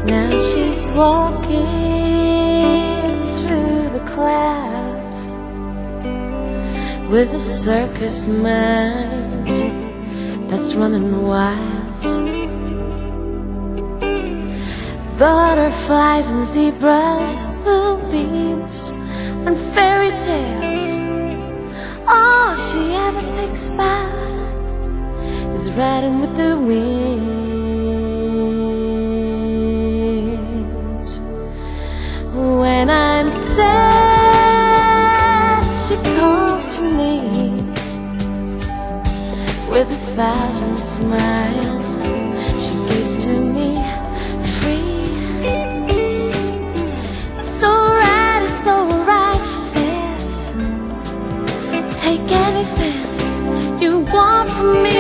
Now she's walking through the clouds with a circus mind that's running wild. Butterflies and zebras, moonbeams and fairy tales. All she ever thinks about is riding with the wind. When I'm sad, she calls to me with 1,000 smiles she gives to me free. It's alright, she says. Take anything you want from me.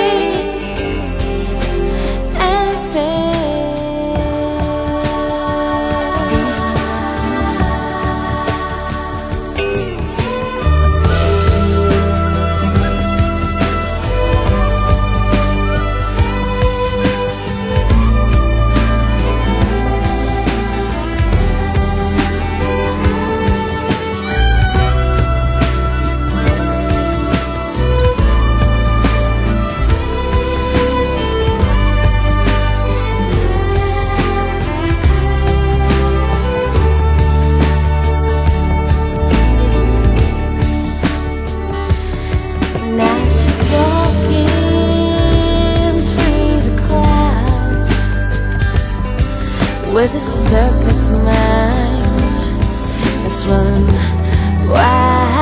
With a circus mind that's running wild.